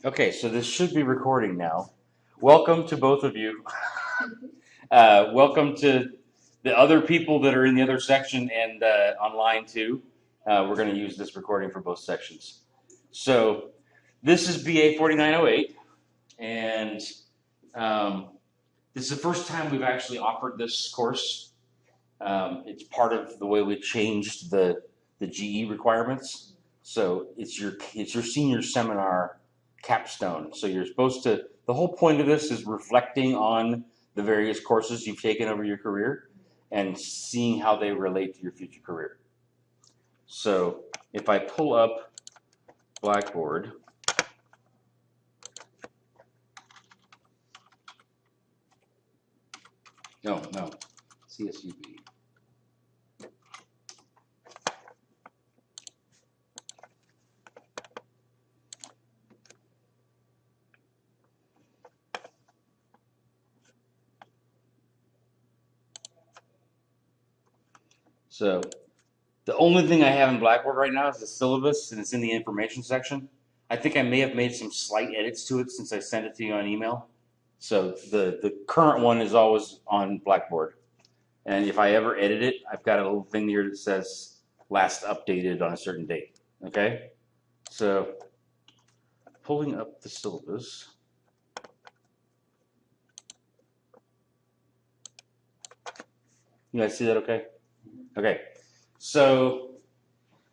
Okay, so this should be recording now. Welcome to both of you. Welcome to the other people that are in the other section and online too. We're going to use this recording for both sections. So this is BA 4908, and um, this is the first time we've actually offered this course. It's part of the way we changed the GE requirements. So it's your senior seminar capstone. So you're supposed to. The whole point of this is reflecting on the various courses you've taken over your career and seeing how they relate to your future career. So if I pull up Blackboard, no, CSUB. So the only thing I have in Blackboard right now is the syllabus, and it's in the information section. I think I may have made some slight edits to it since I sent it to you on email. So the current one is always on Blackboard. And if I ever edit it, I've got a little thing here that says last updated on a certain date. Okay? So pulling up the syllabus. You guys see that okay? Okay. So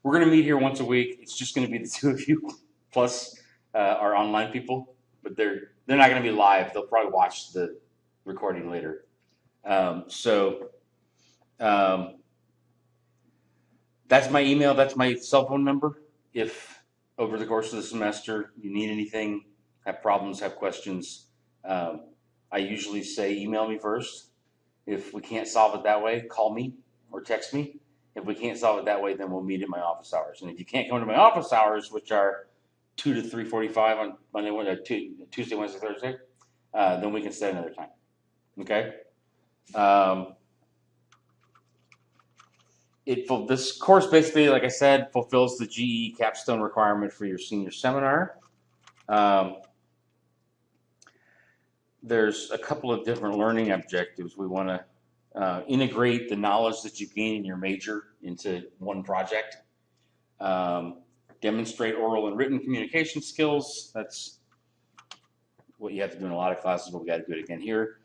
we're going to meet here once a week. It's just going to be the two of you plus our online people, but they're not going to be live. They'll probably watch the recording later. Um, that's my email. That's my cell phone number. If over the course of the semester you need anything, have problems, have questions, I usually say email me first. If we can't solve it that way, call me or text me. If we can't solve it that way, then we'll meet at my office hours. And if you can't come to my office hours, which are 2 to 3:45 on Tuesday, Wednesday, Thursday, then we can set another time. Okay. This course basically, like I said, fulfills the GE capstone requirement for your senior seminar. There's a couple of different learning objectives. We want to integrate the knowledge that you gain in your major into one project. Demonstrate oral and written communication skills. That's what you have to do in a lot of classes, but we got to do it again here.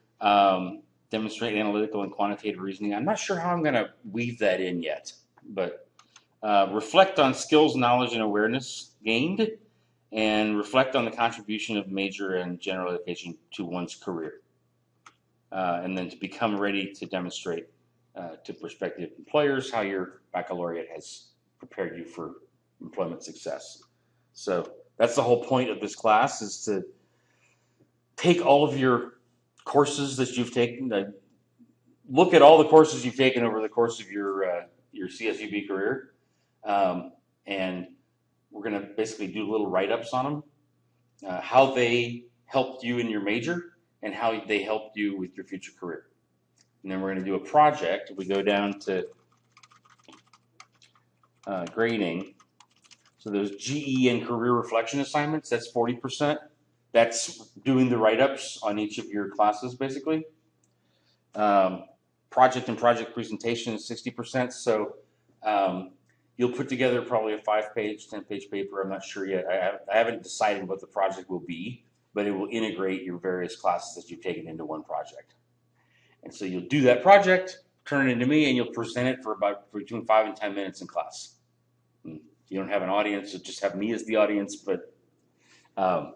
Demonstrate analytical and quantitative reasoning. I'm not sure how I'm going to weave that in yet, but reflect on skills, knowledge, and awareness gained, and reflect on the contribution of major and general education to one's career. And then to become ready to demonstrate to prospective employers how your baccalaureate has prepared you for employment success. So that's the whole point of this class, is to take all of your courses that you've taken, look at all the courses you've taken over the course of your CSUB career, and we're going to basically do little write-ups on them, how they helped you in your major and how they helped you with your future career. And then we're going to do a project. We go down to grading. So there's GE and career reflection assignments. That's 40%. That's doing the write-ups on each of your classes, basically. Project and project presentation is 60%. So you'll put together probably a 5-page, 10-page paper. I'm not sure yet. I haven't decided what the project will be, but it will integrate your various classes that you've taken into one project. And so you'll do that project, turn it into me, and you'll present it for about between 5 and 10 minutes in class. And you don't have an audience, you just have me as the audience, but oh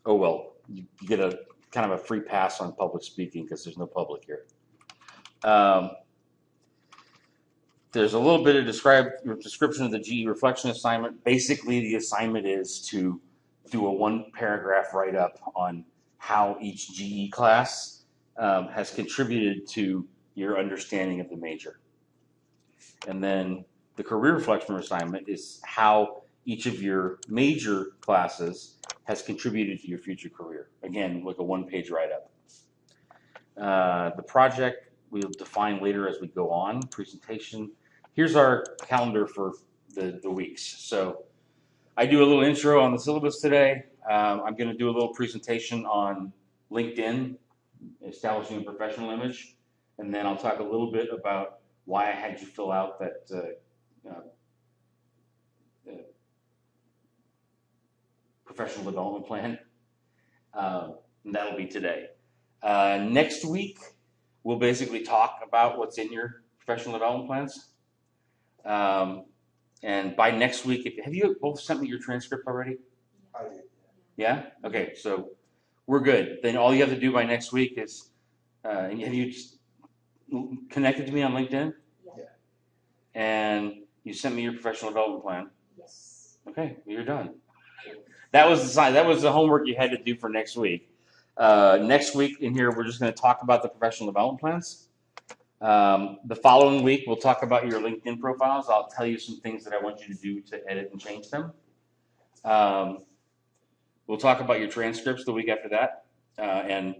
well, you get a kind of a free pass on public speaking because there's no public here. There's a little bit of description of the GE reflection assignment. Basically, the assignment is to do a 1-paragraph write-up on how each GE class has contributed to your understanding of the major. And then the career reflection assignment is how each of your major classes has contributed to your future career. Again, like a 1-page write-up. The project we'll define later as we go on. Presentation. Here's our calendar for the weeks. So I do a little intro on the syllabus today. I'm going to do a little presentation on LinkedIn, establishing a professional image, and then I'll talk a little bit about why I had you fill out that professional development plan. And that'll be today. Next week, we'll basically talk about what's in your professional development plans. And by next week, have you both sent me your transcript already? I did. Yeah? Okay, so we're good. Then all you have to do by next week is, have you connected to me on LinkedIn? Yeah. And you sent me your professional development plan? Yes. Okay, you're done. That was the homework you had to do for next week. Next week in here, we're just going to talk about the professional development plans. The following week, we'll talk about your LinkedIn profiles. I'll tell you some things that I want you to do to edit and change them. We'll talk about your transcripts the week after that, and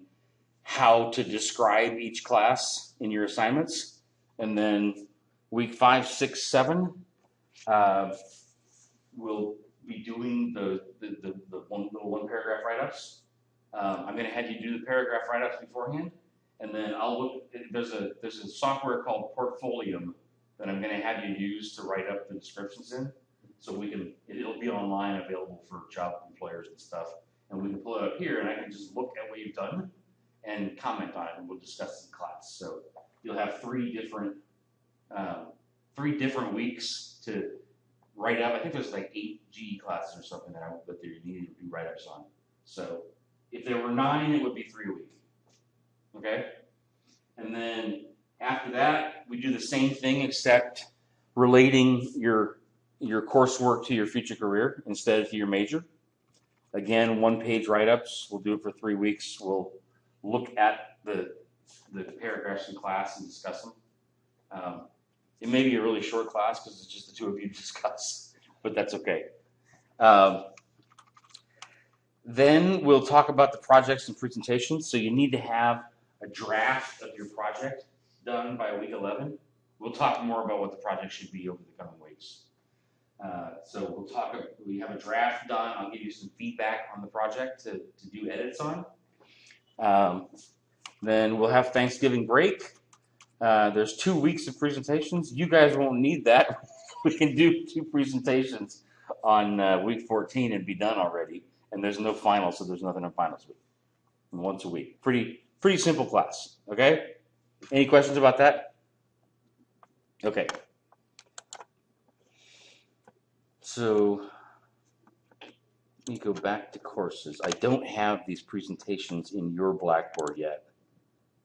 how to describe each class in your assignments. And then week 5, 6, 7, we'll be doing the one paragraph write-ups. I'm going to have you do the paragraph write-ups beforehand, and then I'll look. There's a software called Portfolium that I'm going to have you use to write up the descriptions in, so it'll be online, available for job employers and stuff, and we can pull it up here, and I can just look at what you've done and comment on it, and we'll discuss it in class. So you'll have three different weeks to write up. I think there's like 8 GE classes or something that you need to do write-ups on. So if there were 9, it would be 3 a week. Okay? And then after that, we do the same thing except relating your coursework to your future career instead of to your major. Again, 1-page write-ups. We'll do it for 3 weeks. We'll look at the paragraphs in class and discuss them. It may be a really short class because it's just the two of you to discuss, but that's okay. Then we'll talk about the projects and presentations. So you need to have a draft of your project done by week 11. We'll talk more about what the project should be over the coming weeks. So we have a draft done. I'll give you some feedback on the project to do edits on. Then we'll have Thanksgiving break. There's 2 weeks of presentations. You guys won't need that. We can do 2 presentations on week 14 and be done already. And there's no finals, so there's nothing on finals week. Once a week. Pretty simple class. Okay? Any questions about that? Okay. So let me go back to courses. I don't have these presentations in your Blackboard yet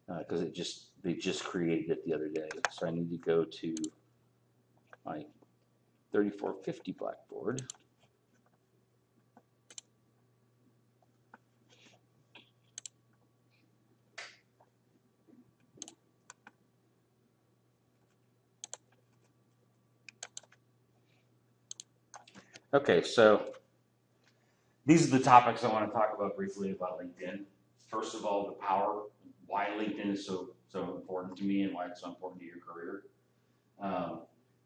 because they just created it the other day. So I need to go to my 3450 Blackboard. Okay, so these are the topics I want to talk about briefly about LinkedIn. First of all, the power, why LinkedIn is so important to me and why it's so important to your career.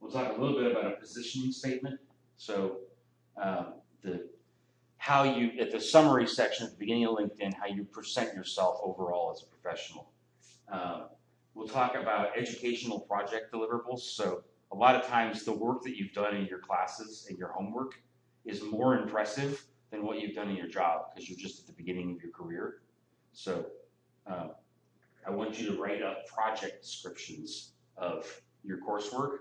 We'll talk a little bit about a positioning statement. So how you, at the summary section at the beginning of LinkedIn, how you present yourself overall as a professional. We'll talk about educational project deliverables. So a lot of times the work that you've done in your classes and your homework is more impressive than what you've done in your job because you're just at the beginning of your career. So I want you to write up project descriptions of your coursework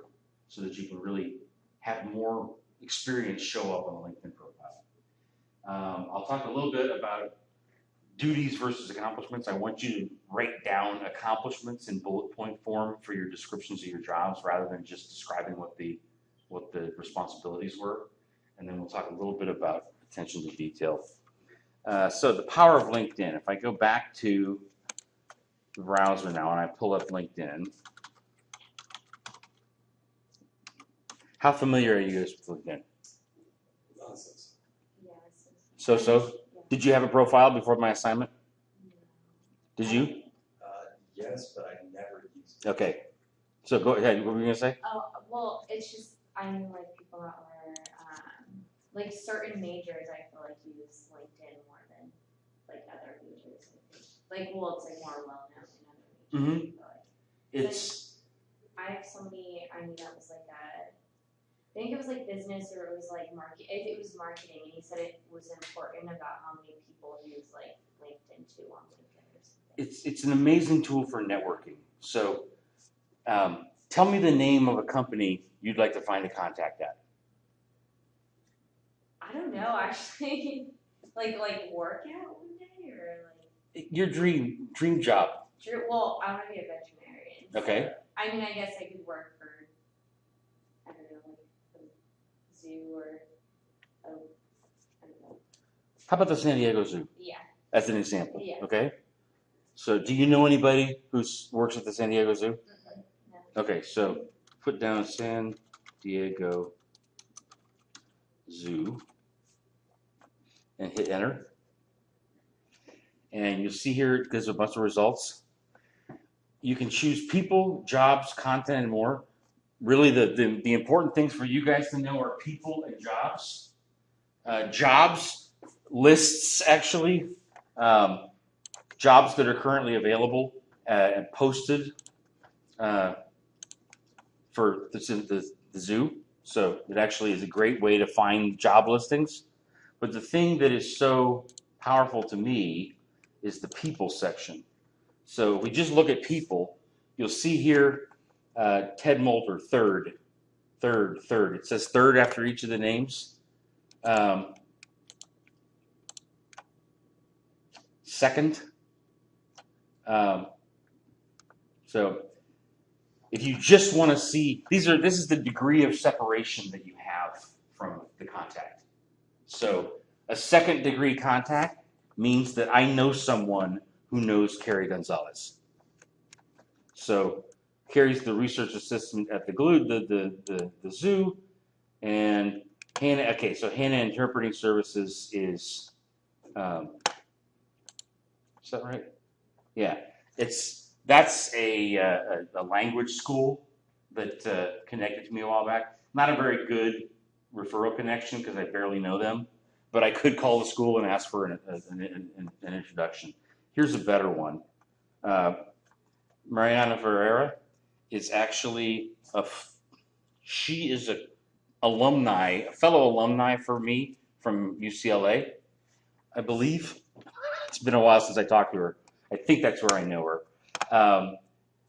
so that you can really have more experience show up on a LinkedIn profile. I'll talk a little bit about duties versus accomplishments. I want you to write down accomplishments in bullet point form for your descriptions of your jobs rather than just describing what the responsibilities were. And then we'll talk a little bit about attention to detail. So the power of LinkedIn. If I go back to the browser now and I pull up LinkedIn, how familiar are you guys with LinkedIn? Nonsense. Yeah. So? Did you have a profile before my assignment? Did you? Yes, but I never used it. Okay. So go ahead. What were you going to say? Oh, well, it's just, I knew like people that were like certain majors, I feel like use LinkedIn more than like other majors. I think. Like, well, it's like more well known in other majors. Mhm. I feel like. It's I have somebody I knew that was like I think it was like business or it was like market. It was marketing, and he said it was important about how many people use like LinkedIn too on LinkedIn or something. it's an amazing tool for networking. So, tell me the name of a company you'd like to find a contact at. I don't know actually. like work out one day or like. Your dream job. Well, I want to be a veterinarian. Okay. So, I mean, I guess I could work for I don't know like a zoo or I don't know. How about the San Diego Zoo Yeah. as an example? Yeah. Okay. So, do you know anybody who works at the San Diego Zoo? No. Okay, so put down San Diego Zoo and hit enter. And you'll see here there's a bunch of results. You can choose people, jobs, content, and more. Really, the important things for you guys to know are people and jobs. Jobs lists, actually, jobs that are currently available and posted for the zoo. So it actually is a great way to find job listings. But the thing that is so powerful to me is the people section. So if we just look at people, you'll see here Ted Moulter, third. It says third after each of the names. Second. So if you just want to see, this is the degree of separation that you have from the contact. So a second degree contact means that I know someone who knows Carrie Gonzalez. So Carrie's the research assistant at the zoo, and Hannah. Okay, so Hannah Interpreting Services is that right? Yeah, that's a language school that connected to me a while back. Not a very good referral connection because I barely know them, but I could call the school and ask for an introduction. Here's a better one. Mariana Ferreira is actually she is a fellow alumni for me from UCLA, I believe. It's been a while since I talked to her. I think that's where I know her.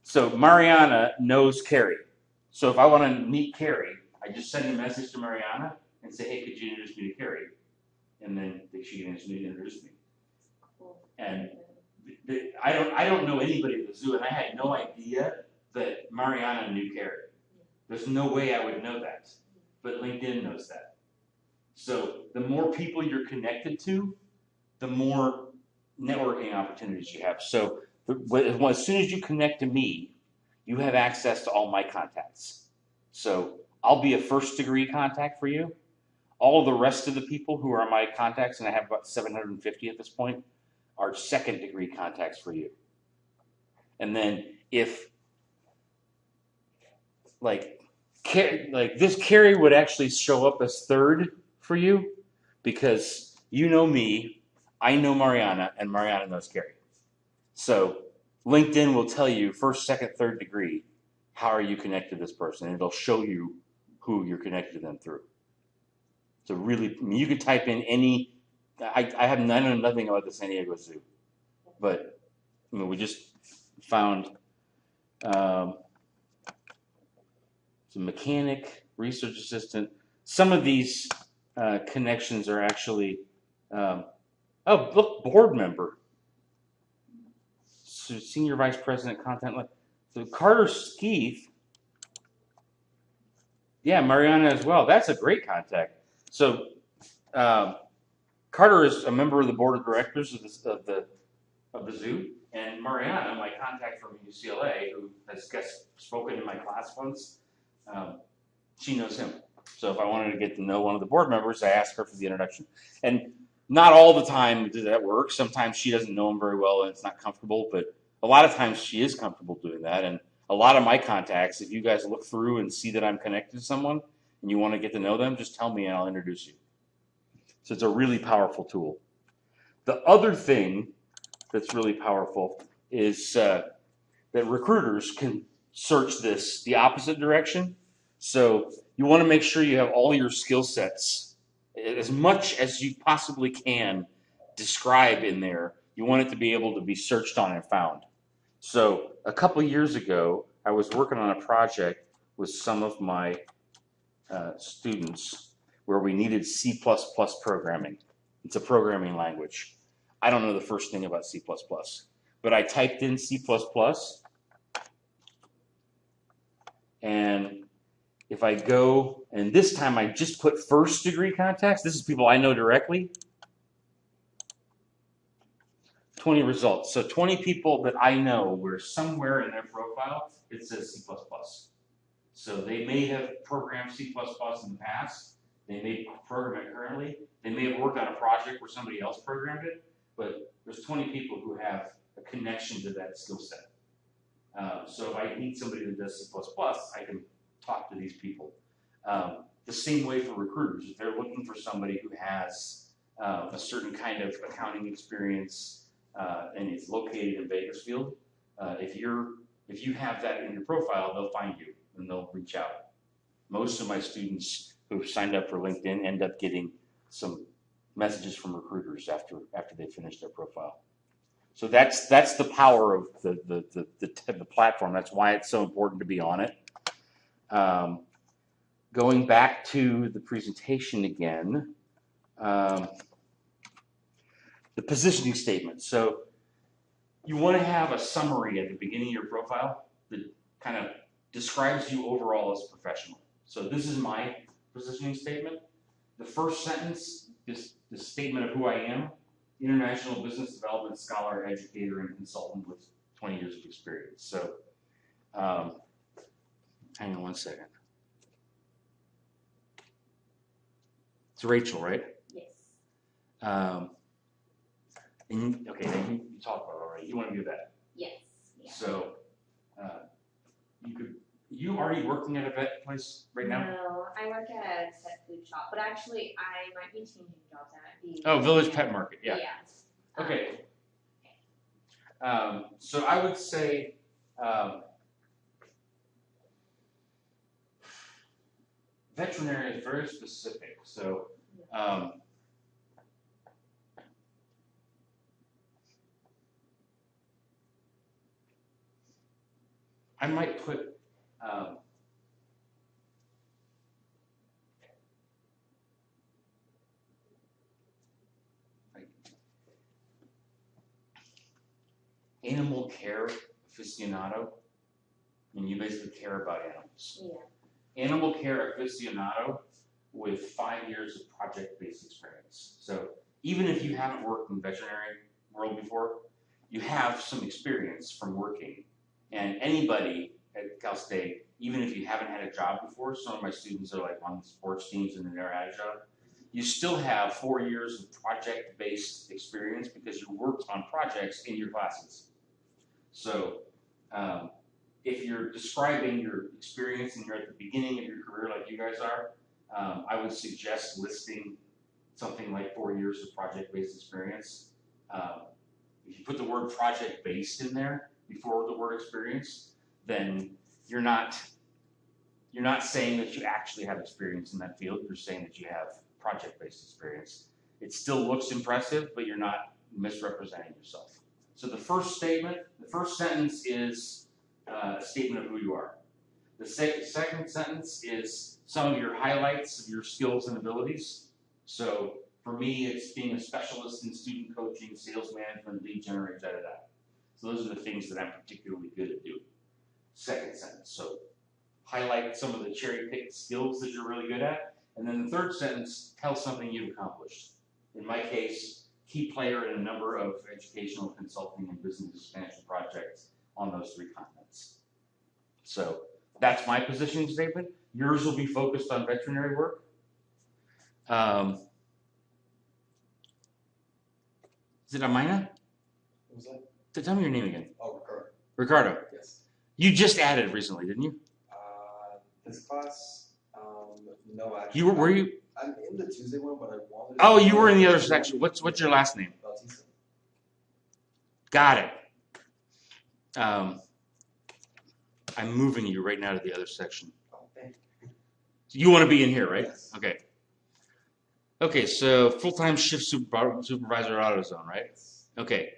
So Mariana knows Carrie. So if I want to meet Carrie, I just send a message to Mariana and say, hey, could you introduce me to Carrie? And then she can introduce me. Cool. And I don't know anybody at the zoo, and I had no idea that Mariana knew Carrie. There's no way I would know that, but LinkedIn knows that. So the more people you're connected to, the more networking opportunities you have. So as soon as you connect to me, you have access to all my contacts. So I'll be a first degree contact for you. All of the rest of the people who are my contacts, and I have about 750 at this point, are second degree contacts for you. And then if like this Carrie would actually show up as third for you because you know me, I know Mariana, and Mariana knows Carrie. So LinkedIn will tell you first, second, third degree, how are you connected to this person? And it'll show you who you're connected to them through. So really, I mean, you can type in any, I have nothing about the San Diego Zoo, but I mean, we just found some mechanic, research assistant. Some of these connections are actually, oh, look, board member. So senior vice president, content. So Carter Skeeth, yeah, Mariana as well. That's a great contact. So Carter is a member of the board of directors of the zoo, and Mariana, my contact from UCLA, who has guest spoken in my class once, she knows him. So if I wanted to get to know one of the board members, I asked her for the introduction. And not all the time does that work. Sometimes she doesn't know him very well and it's not comfortable, but a lot of times she is comfortable doing that. And a lot of my contacts, if you guys look through and see that I'm connected to someone and you want to get to know them, just tell me and I'll introduce you. So it's a really powerful tool. The other thing that's really powerful is that recruiters can search this the opposite direction. So you want to make sure you have all your skill sets, as much as you possibly can describe in there. You want it to be able to be searched on and found. So a couple years ago, I was working on a project with some of my students where we needed C++ programming. It's a programming language. I don't know the first thing about C++, but I typed in C++, and if I go, and this time I just put first degree contacts, this is people I know directly, 20 results. So 20 people that I know where somewhere in their profile it says C++. So they may have programmed C++ in the past, they may program it currently, they may have worked on a project where somebody else programmed it, but there's 20 people who have a connection to that skill set. So if I need somebody that does C++, I can talk to these people. The same way for recruiters. If they're looking for somebody who has a certain kind of accounting experience and is located in Bakersfield, if you have that in your profile, they'll find you and they'll reach out. Most of my students who've signed up for LinkedIn end up getting some messages from recruiters after they finish their profile. So that's the power of the platform. That's why it's so important to be on it. Going back to the presentation again, the positioning statement. So you want to have a summary at the beginning of your profile that kind of describes you overall as a professional. So this is my positioning statement. The first sentence is the statement of who I am: international business development scholar, educator, and consultant with 20 years of experience. So hang on one second. It's Rachel, right? Yes. And okay, you talked about it already. You want to do that? Yes. Yeah. So you already working at a vet place right now? No, I work at a pet food shop, but actually I might be changing jobs. I might be. Oh, Village Pet Market, yeah. Yeah. Okay. So I would say veterinary is very specific. So I might put like animal care aficionado, and you basically care about animals. Yeah. Animal care aficionado with 5 years of project-based experience. So even if you haven't worked in the veterinary world before, you have some experience from working. And anybody at Cal State, even if you haven't had a job before, some of my students are like on sports teams and they never had a job, you still have 4 years of project-based experience because you worked on projects in your classes. So if you're describing your experience and you're at the beginning of your career like you guys are, I would suggest listing something like 4 years of project-based experience. If you put the word project-based in there before the word experience, then you're not saying that you actually have experience in that field. You're saying that you have project-based experience. It still looks impressive, but you're not misrepresenting yourself. So the first sentence is a statement of who you are. The second sentence is some of your highlights of your skills and abilities. So for me, it's being a specialist in student coaching, sales management, lead generation, da-da-da. So those are the things that I'm particularly good at doing. Second sentence. So highlight some of the cherry-picked skills that you're really good at. And then the third sentence, tell something you've accomplished. In my case, key player in a number of educational, consulting, and business expansion projects on those 3 continents. So that's my positioning statement. Yours will be focused on veterinary work. Is it Amina? What was that? Tell me your name again. Oh, Ricardo. Ricardo. Yes. You just added recently, didn't you? This class, no, actually. Were you I'm in the Tuesday one, but I wanted. Oh, you were in the other section. What's your last name? Bautista. Got it. I'm moving you right now to the other section. Oh, thank you. You want to be in here, right? Yes. Okay. Okay, so full-time shift supervisor at AutoZone, right? Yes. Okay.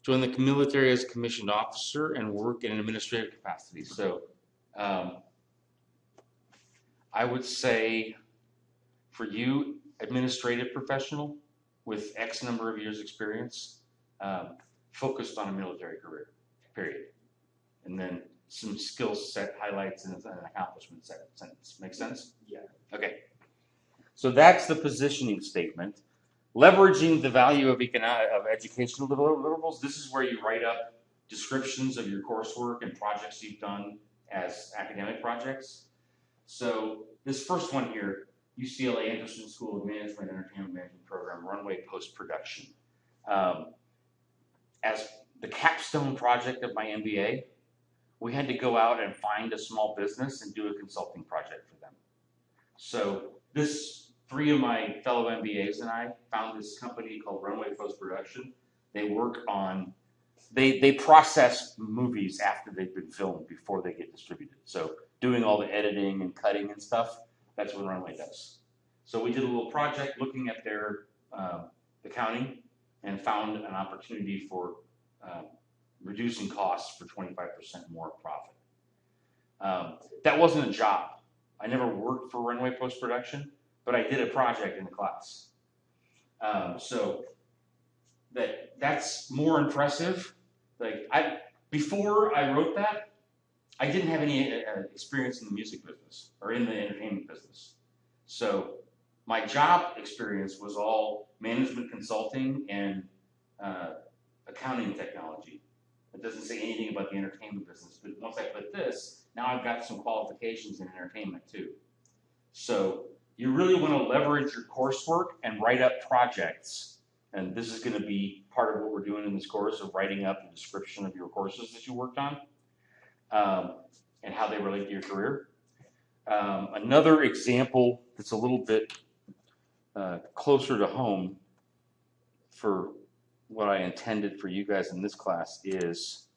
Join the military as a commissioned officer and work in an administrative capacity. So I would say for you, administrative professional with X number of years experience, focused on a military career, period. And then some skill set highlights and an accomplishment sentence. Make sense? Yeah. Okay. So that's the positioning statement. Leveraging the value of educational deliverables. This is where you write up descriptions of your coursework and projects you've done as academic projects. So this first one here, UCLA Anderson School of Management Entertainment Management Program, Runway Post-Production. As the capstone project of my MBA, we had to go out and find a small business and do a consulting project for them. So three of my fellow MBAs and I found this company called Runway Post-Production. They work on, they process movies after they've been filmed before they get distributed. So doing all the editing and cutting and stuff, that's what Runway does. So we did a little project looking at their accounting and found an opportunity for reducing costs for 25% more profit. That wasn't a job. I never worked for Runway Post-Production, but I did a project in the class. So that's more impressive. Before I wrote that, I didn't have any experience in the music business or in the entertainment business. So my job experience was all management consulting and accounting technology. It doesn't say anything about the entertainment business, but once I put this, now I've got some qualifications in entertainment too. So you really want to leverage your coursework and write up projects. And this is going to be part of what we're doing in this course of writing up a description of your courses that you worked on and how they relate to your career. Another example that's a little bit closer to home for what I intended for you guys in this class is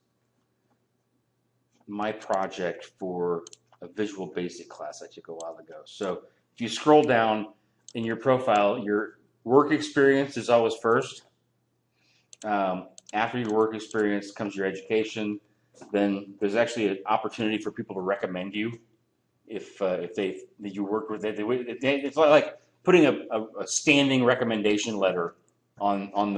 my project for a Visual Basic class I took a while ago. So if you scroll down in your profile, your work experience is always first. After your work experience comes your education. Then there's actually an opportunity for people to recommend you if you worked with it. It's like putting a standing recommendation letter on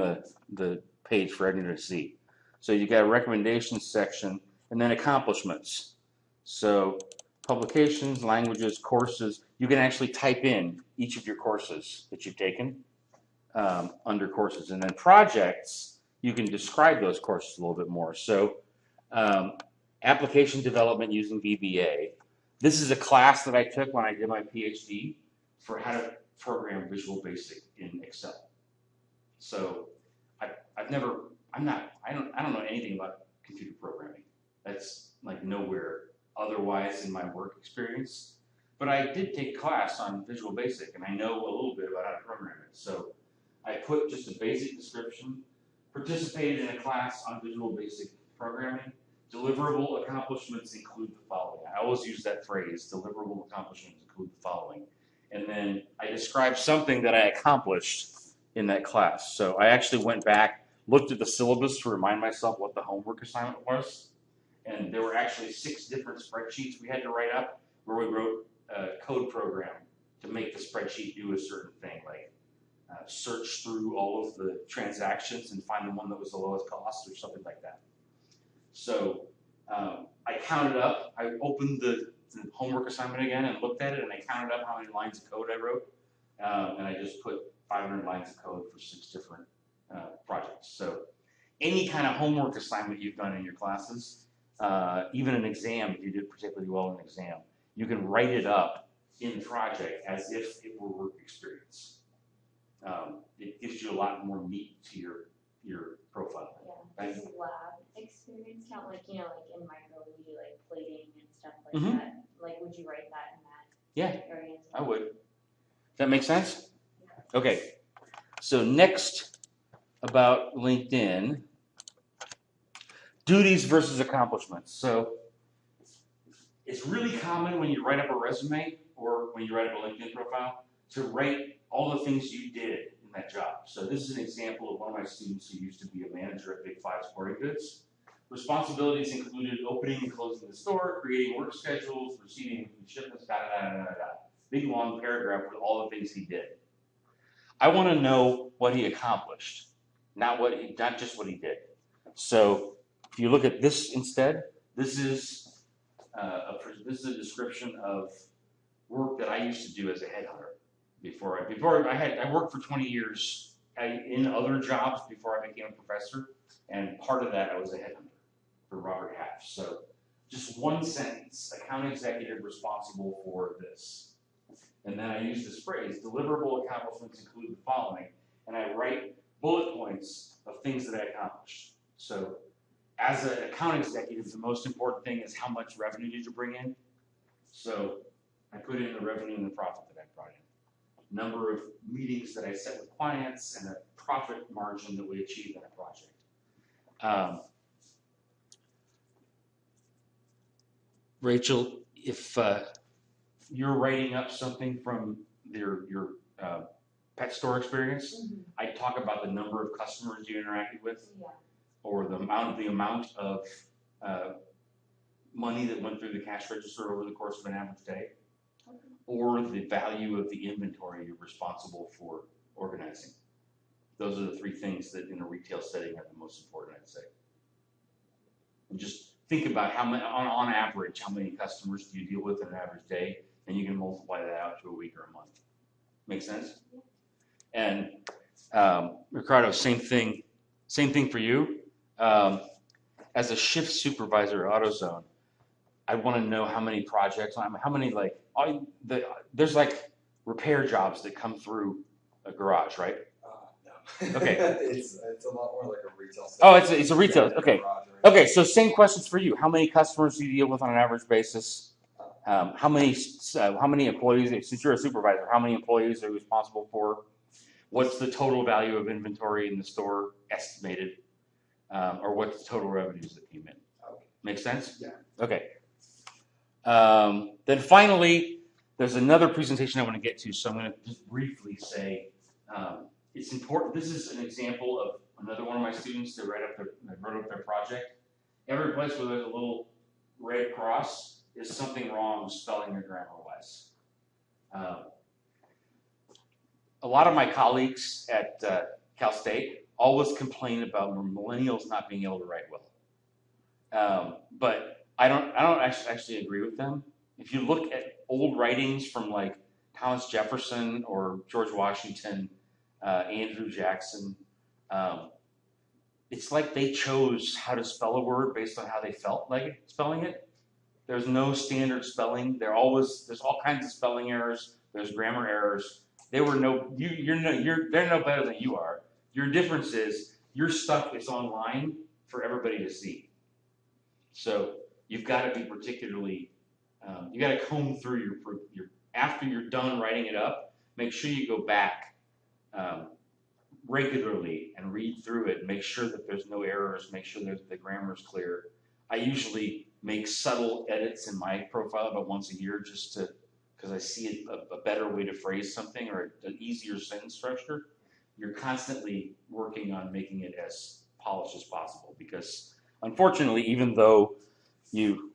the page for everyone to see. So you got a recommendations section and then accomplishments. So publications, languages, courses, you can actually type in each of your courses that you've taken under courses. And then projects, you can describe those courses a little bit more. So application development using VBA. This is a class that I took when I did my PhD for how to program Visual Basic in Excel. So I don't know anything about computer programming. That's like nowhere otherwise in my work experience. But I did take a class on Visual Basic, and I know a little bit about how to program it. So I put just a basic description, participated in a class on Visual Basic programming. Deliverable accomplishments include the following. I always use that phrase, deliverable accomplishments include the following. And then I described something that I accomplished in that class. So I actually went back, looked at the syllabus to remind myself what the homework assignment was. And there were actually 6 different spreadsheets we had to write up where we wrote a code program to make the spreadsheet do a certain thing, like search through all of the transactions and find the one that was the lowest cost or something like that. So I counted up, I opened the homework assignment again and looked at it, and I counted up how many lines of code I wrote. And I just put 500 lines of code for 6 different projects. So any kind of homework assignment you've done in your classes, even an exam, if you did particularly well in an exam, you can write it up in the project as if it were work experience. It gives you a lot more meat to your profile. Yeah, does lab experience count? Like, like in micro, we do like plating and stuff like Mhm. that. Like, would you write that in that? Yeah, Or answer. I would. Does that make sense? Okay. So next about LinkedIn, duties versus accomplishments. So it's really common when you write up a resume or when you write up a LinkedIn profile to write all the things you did in that job. So this is an example of one of my students who used to be a manager at Big Five Sporting Goods. Responsibilities included opening and closing the store, creating work schedules, receiving shipments, da da da da da da. Big long paragraph with all the things he did. I want to know what he accomplished, not just what he did. So if you look at this instead, this is a description of work that I used to do as a headhunter. I worked for 20 years in other jobs before I became a professor, and part of that I was a headhunter for Robert Half. So just one sentence: account executive responsible for this. And then I use this phrase: deliverable accomplishments include the following, and I write bullet points of things that I accomplished. So as an account executive, the most important thing is how much revenue did you bring in? So I put in the revenue and the profit that I brought in, number of meetings that I set with clients, and a profit margin that we achieved in a project. Rachel, if you're writing up something from your pet store experience, I talk about the number of customers you interacted with, or the amount of money that went through the cash register over the course of an average day, or the value of the inventory you're responsible for organizing. Those are the three things that in a retail setting are the most important, I'd say. And just think about how many, on average, how many customers do you deal with in an average day, and you can multiply that out to a week or a month. Make sense? And Ricardo, same thing for you. As a shift supervisor at AutoZone, I want to know how many projects, how many there's like repair jobs that come through a garage, right? No. Okay. It's a lot more like a retail. Oh, it's a retail. Okay. Okay. So same questions for you. How many customers do you deal with on an average basis? How many employees? Since you're a supervisor, how many employees are you responsible for? What's the total value of inventory in the store estimated? Or what's the total revenues that came in? Okay. Make sense? Yeah. Okay. Then finally, there's another presentation I want to get to, so I'm going to just briefly say it's important. This is an example of another one of my students that wrote up their project. Every place where there's a little red cross is something wrong spelling or grammar-wise. A lot of my colleagues at Cal State always complain about millennials not being able to write well. But I don't actually agree with them. If you look at old writings from like Thomas Jefferson or George Washington, Andrew Jackson, it's like they chose how to spell a word based on how they felt like spelling it. There's no standard spelling. There's all kinds of spelling errors. There's grammar errors. They're no better than you are. Your difference is your stuff is online for everybody to see. So you've got to be particularly, you got to comb through your after you're done writing it up, make sure you go back regularly and read through it, make sure that there's no errors, make sure that the grammar is clear. I usually make subtle edits in my profile about once a year because I see a better way to phrase something or an easier sentence structure. You're constantly working on making it as polished as possible because unfortunately, even though you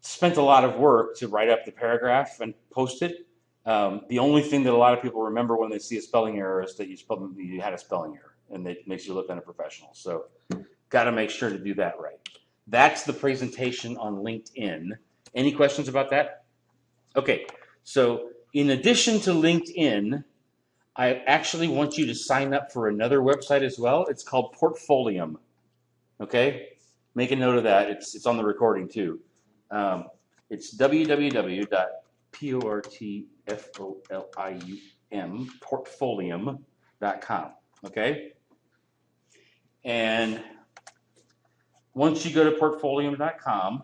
spent a lot of work to write up the paragraph and post it, the only thing that a lot of people remember when they see a spelling error is that you had a spelling error, and it makes you look unprofessional. So got to make sure to do that right. That's the presentation on LinkedIn. Any questions about that? Okay, so in addition to LinkedIn, I actually want you to sign up for another website as well. It's called Portfolium. Okay, make a note of that. It's on the recording too. It's portfolium.com. Okay, and once you go to portfolium.com,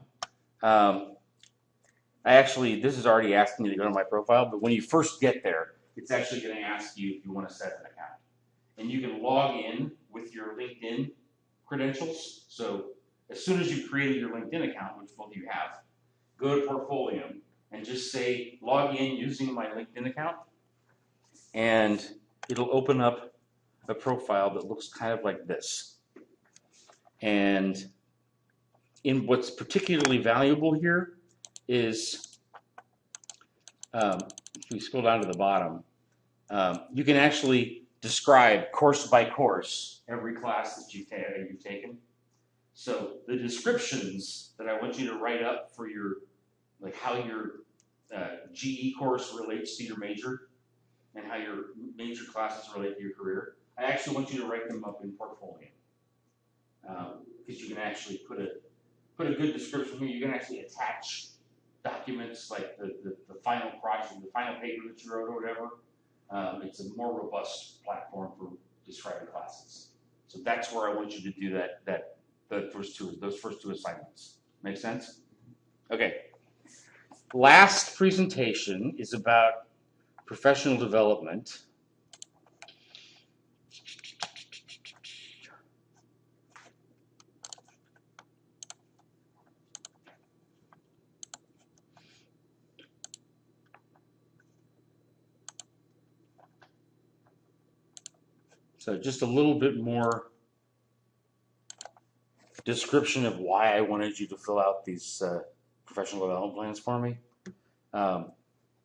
this is already asking you to go to my profile, but when you first get there, it's actually going to ask you if you want to set an account. And you can log in with your LinkedIn credentials. So as soon as you created your LinkedIn account, which both of you have, go to Portfolio and just say log in using my LinkedIn account, and it'll open up a profile that looks kind of like this. And in what's particularly valuable here is, if we scroll down to the bottom, you can actually describe course by course every class that you've taken. So the descriptions that I want you to write up for your, like how your GE course relates to your major and how your major classes relate to your career, I actually want you to write them up in Portfolio. Because you can actually put a good description here. You can actually attach documents like the final project, the final paper that you wrote or whatever. It's a more robust platform for describing classes. So that's where I want you to do those first two assignments. Make sense? Okay. Last presentation is about professional development. So just a little bit more description of why I wanted you to fill out these professional development plans for me.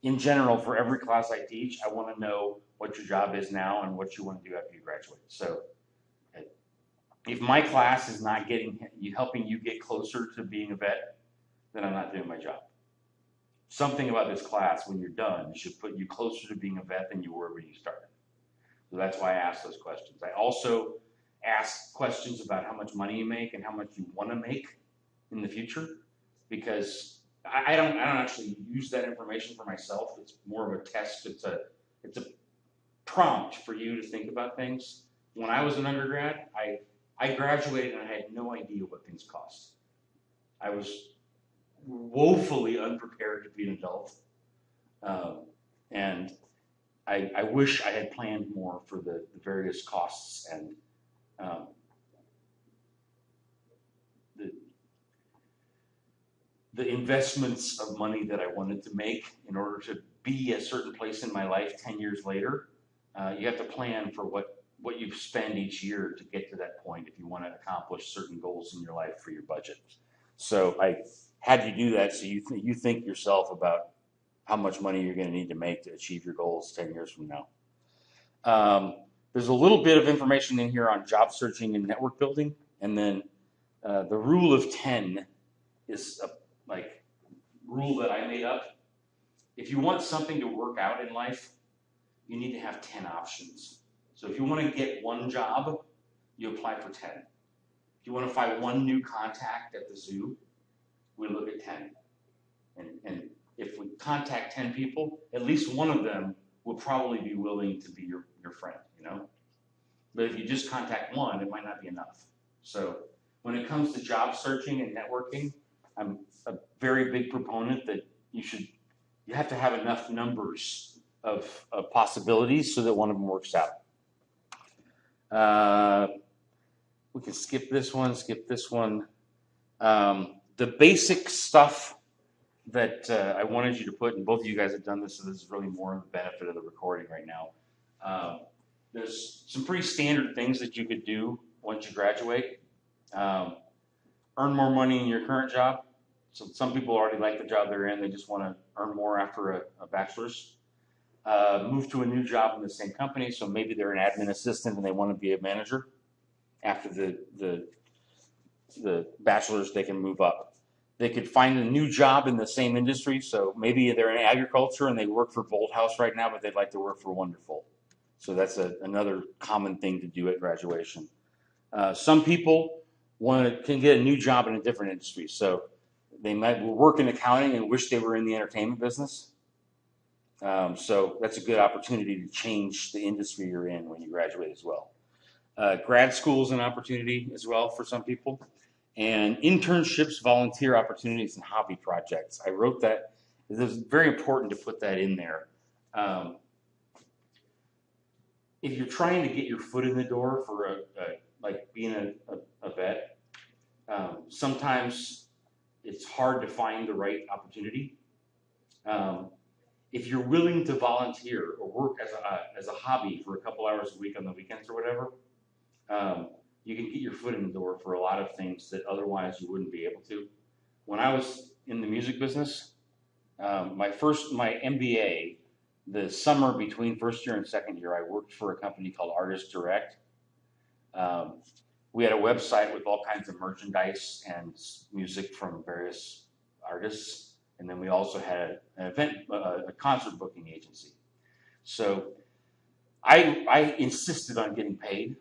In general, for every class I teach, I want to know what your job is now and what you want to do after you graduate. So if my class is not helping you get closer to being a vet, then I'm not doing my job. Something about this class, when you're done, should put you closer to being a vet than you were when you started. So that's why I asked those questions. I also ask questions about how much money you make and how much you want to make in the future, because I don't actually use that information for myself. It's more of a test. It's a prompt for you to think about things. When I was an undergrad, I graduated and I had no idea what things cost. I was woefully unprepared to be an adult, and I wish I had planned more for the various costs and the investments of money that I wanted to make in order to be a certain place in my life 10 years later. You have to plan for what you spend each year to get to that point if you want to accomplish certain goals in your life for your budget. So I had you do that so you think yourself about how much money you're going to need to make to achieve your goals 10 years from now. There's a little bit of information in here on job searching and network building, and then the rule of 10 is a rule that I made up. If you want something to work out in life, you need to have 10 options. So if you want to get one job, you apply for 10. If you want to find one new contact at the zoo, we look at 10. And if we contact 10 people, at least one of them will probably be willing to be your friend, you know? But if you just contact one, it might not be enough. So when it comes to job searching and networking, I'm a very big proponent that you have to have enough numbers of possibilities so that one of them works out. We can skip this one. The basic stuff that I wanted you to put, and both of you guys have done this, so this is really more of the benefit of the recording right now. There's some pretty standard things that you could do once you graduate. Earn more money in your current job. So some people already like the job they're in. They just want to earn more after a bachelor's. Move to a new job in the same company. So maybe they're an admin assistant and they want to be a manager. After the bachelor's, they can move up. They could find a new job in the same industry. So maybe they're in agriculture and they work for Bolthouse right now, but they'd like to work for Wonderful. So that's another common thing to do at graduation. Some people can get a new job in a different industry. So they might work in accounting and wish they were in the entertainment business. So that's a good opportunity to change the industry you're in when you graduate as well. Grad school is an opportunity as well for some people. And internships, volunteer opportunities, and hobby projects. I wrote that It's very important to put that in there. If you're trying to get your foot in the door for like being a vet, sometimes it's hard to find the right opportunity. If you're willing to volunteer or work as a hobby for a couple hours a week on the weekends or whatever, you can get your foot in the door for a lot of things that otherwise you wouldn't be able to. When I was in the music business, my MBA, the summer between first year and second year, I worked for a company called Artist Direct. We had a website with all kinds of merchandise and music from various artists, and then we also had a concert booking agency. So I insisted on getting paid,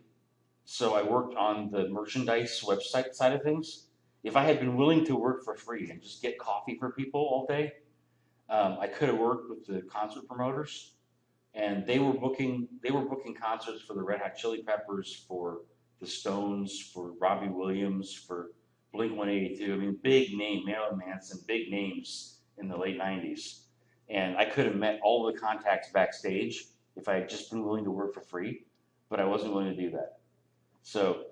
so I worked on the merchandise website side of things. If I had been willing to work for free and just get coffee for people all day, I could have worked with the concert promoters, and they were booking concerts for the Red Hot Chili Peppers, for the Stones, for Robbie Williams, for Blink-182. I mean, big name, Marilyn Manson, big names in the late '90s. And I could have met all the contacts backstage if I had just been willing to work for free, but I wasn't willing to do that. So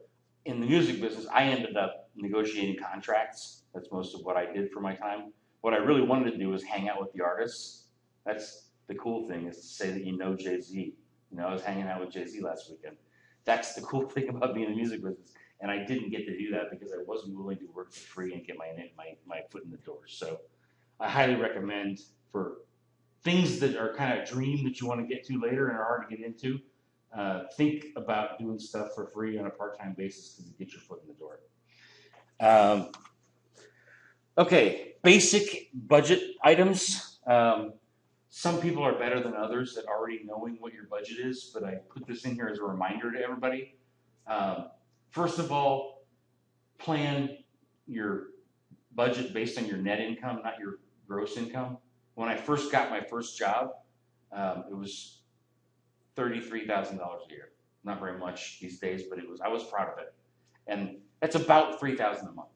in the music business, I ended up negotiating contracts. That's most of what I did for my time. What I really wanted to do was hang out with the artists. That's the cool thing, is to say that you know Jay-Z. You know, I was hanging out with Jay-Z last weekend. That's the cool thing about being in the music business. And I didn't get to do that because I wasn't willing to work for free and get my foot in the door. So I highly recommend, for things that are kind of a dream that you want to get to later and are hard to get into, think about doing stuff for free on a part-time basis because you get your foot in the door. Okay, basic budget items. Some people are better than others at already knowing what your budget is, but I put this in here as a reminder to everybody. First of all, plan your budget based on your net income, not your gross income. When I first got my first job, it was $33,000 a year. Not very much these days, but I was proud of it. And that's about $3,000 a month,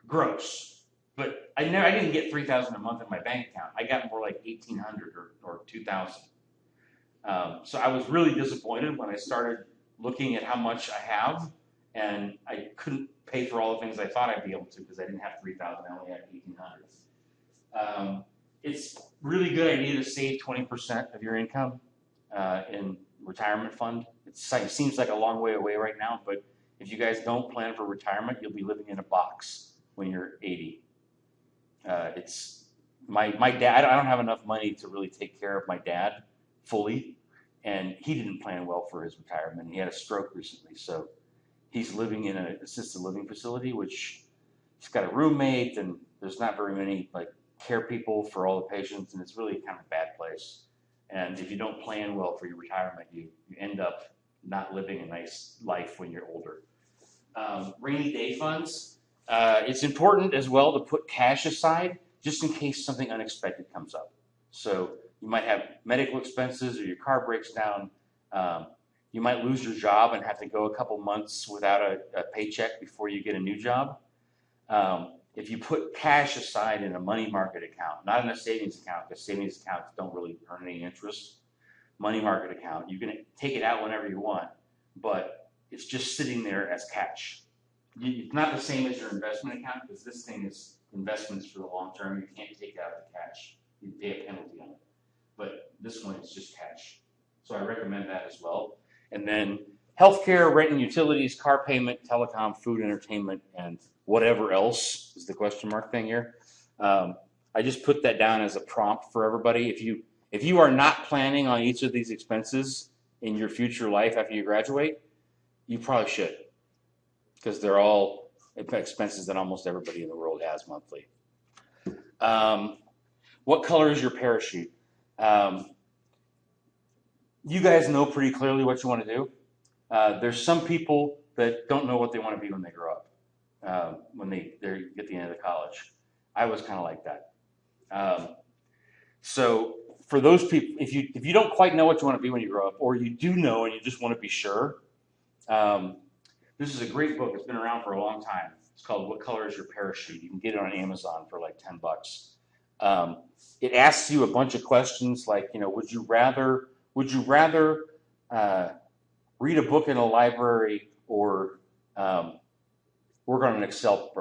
gross. But I didn't get $3,000 a month in my bank account. I got more like $1,800 or $2,000. So I was really disappointed when I started looking at how much I have, and I couldn't pay for all the things I thought I'd be able to because I didn't have $3,000. I only had $1,800. It's really good idea to save 20% of your income in retirement fund. It seems like a long way away right now, but if you guys don't plan for retirement, you'll be living in a box when you're 80. It's my dad. I don't have enough money to really take care of my dad fully, and he didn't plan well for his retirement. He had a stroke recently, so he's living in an assisted living facility, which he's got a roommate, and there's not very many like care people for all the patients, and it's really kind of a bad place. And if you don't plan well for your retirement, you end up not living a nice life when you're older. Rainy day funds. It's important as well to put cash aside just in case something unexpected comes up. So you might have medical expenses, or your car breaks down. You might lose your job and have to go a couple months without a paycheck before you get a new job. If you put cash aside in a money market account, not in a savings account, because savings accounts don't really earn any interest, money market account, you can take it out whenever you want, but it's just sitting there as cash. It's not the same as your investment account, because this thing is investments for the long term. You can't take out the cash. You pay a penalty on it. But this one is just cash. So I recommend that as well. And then healthcare, rent and utilities, car payment, telecom, food, entertainment, and whatever else is the question mark thing here. I just put that down as a prompt for everybody. If you are not planning on each of these expenses in your future life after you graduate, you probably should, because they're all expenses that almost everybody in the world has monthly. What color is your parachute? You guys know pretty clearly what you want to do. There's some people that don't know what they want to be when they grow up, when they get the end of college. I was kind of like that. So for those people, if you don't quite know what you want to be when you grow up, or you do know and you just want to be sure, this is a great book. It's been around for a long time. It's called What Color is Your Parachute? You can get it on Amazon for like $10. It asks you a bunch of questions like, would you rather uh, read a book in a library or work on an Excel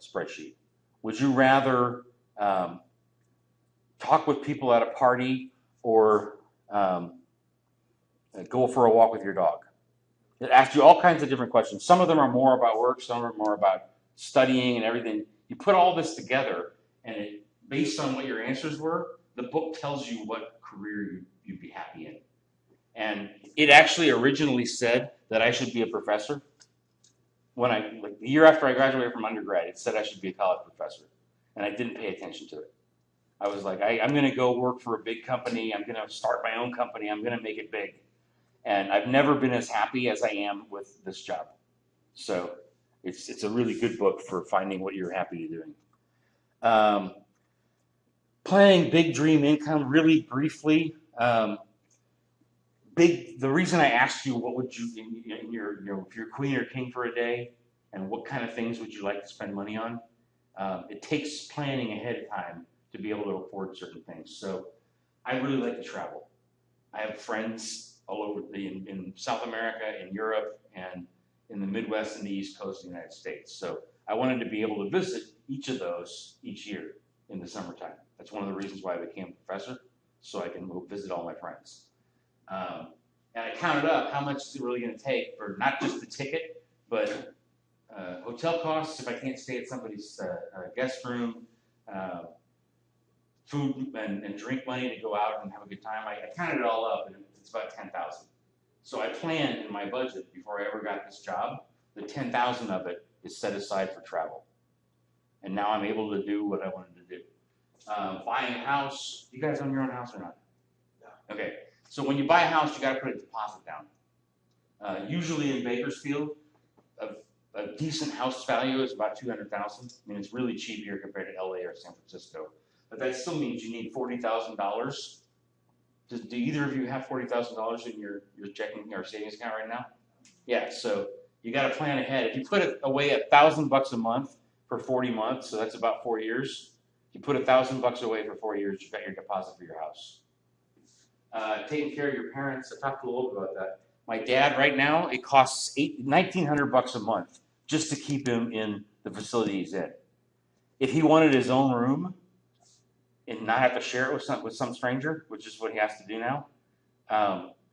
spreadsheet? Would you rather talk with people at a party or go for a walk with your dog? It asks you all kinds of different questions. Some of them are more about work, some are more about studying and everything. You put all this together, and based on what your answers were, the book tells you what career you'd be happy in. And it actually originally said that I should be a professor. The year after I graduated from undergrad, it said I should be a college professor, and I didn't pay attention to it. I was like, I'm going to go work for a big company. I'm going to start my own company. I'm going to make it big. And I've never been as happy as I am with this job. So it's a really good book for finding what you're happy doing. Planning big dream income, really briefly. The reason I asked you what would you in your if you're queen or king for a day, and what kind of things would you like to spend money on? It takes planning ahead of time to be able to afford certain things. So I really like to travel. I have friends all over in South America, in Europe, and in the Midwest and the East Coast of the United States. So I wanted to be able to visit each of those each year in the summertime. That's one of the reasons why I became a professor, so I can go visit all my friends. And I counted up how much is it really going to take for not just the ticket, but hotel costs if I can't stay at somebody's guest room, food and drink money to go out and have a good time. I counted it all up, and it's about $10,000. So I planned in my budget before I ever got this job. The $10,000 of it is set aside for travel, and now I'm able to do what I wanted to do. Buying a house. You guys own your own house or not? No. Okay. So when you buy a house, you got to put a deposit down. Usually in Bakersfield, a decent house value is about $200,000. I mean, it's really cheap here compared to LA or San Francisco. But that still means you need $40,000. Do either of you have $40,000 in your checking or savings account right now? Yeah. So you got to plan ahead. If you put away $1,000 a month for 40 months, so that's about 4 years. You put $1,000 away for 4 years, you got your deposit for your house. Taking care of your parents. I talked a little bit about that. My dad right now, it costs $1,900 a month just to keep him in the facility he's in. If he wanted his own room and not have to share it with some stranger, which is what he has to do now,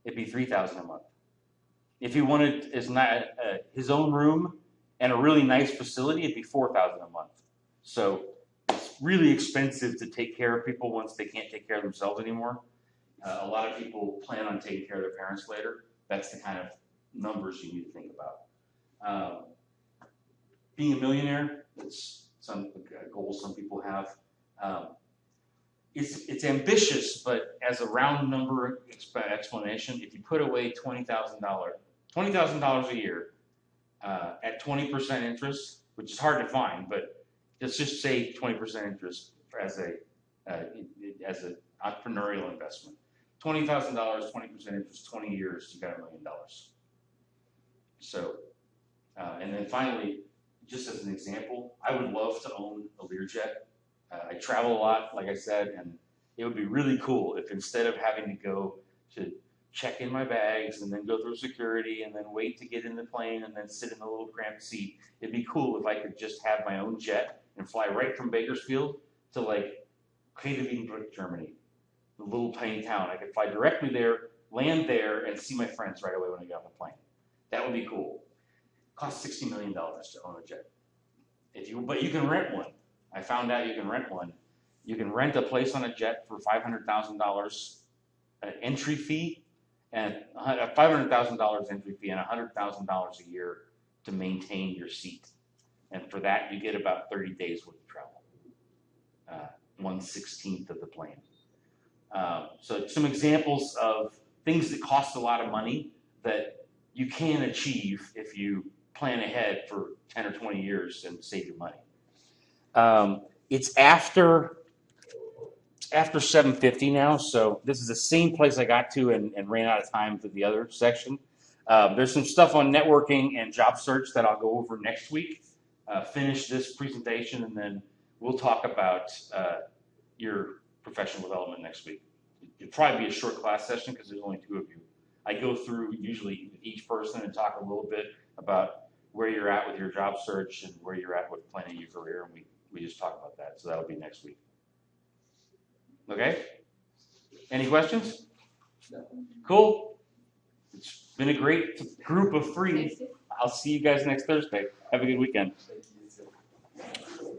it'd be $3,000 a month. If he wanted his own room and a really nice facility, it'd be $4,000 a month. So it's really expensive to take care of people once they can't take care of themselves anymore. A lot of people plan on taking care of their parents later. That's the kind of numbers you need to think about. Being a millionaire, it's some goals some people have. It's ambitious, but as a round number explanation, if you put away $20,000 a year at 20% interest, which is hard to find, but let's just say 20% interest as an entrepreneurial investment. $20,000, 20% interest, 20 years, you got $1 million. So, and then finally, just as an example, I would love to own a Learjet. I travel a lot, like I said, and it would be really cool if instead of having to go to check in my bags and then go through security and then wait to get in the plane and then sit in a little cramped seat, it'd be cool if I could just have my own jet and fly right from Bakersfield to like Heidelberg, Germany. A little tiny town. I could fly directly there, land there, and see my friends right away when I get off the plane. That would be cool. It costs $60 million to own a jet. But you can rent one. I found out you can rent one. You can rent a place on a jet for $500,000 an entry fee, and a $500,000 entry fee, and $100,000 a year to maintain your seat. And for that, you get about 30 days worth of travel. 1/16 of the plane. So some examples of things that cost a lot of money that you can achieve if you plan ahead for 10 or 20 years and save your money. It's after 7:50 now, so this is the same place I got to and ran out of time for the other section. There's some stuff on networking and job search that I'll go over next week. Finish this presentation, and then we'll talk about your professional development next week. It'll probably be a short class session because there's only 2 of you. I go through usually each person and talk a little bit about where you're at with your job search and where you're at with planning your career, and we just talk about that. So that'll be next week. Okay? Any questions? No. Cool. It's been a great group of 3. I'll see you guys next Thursday. Have a good weekend. Thank you.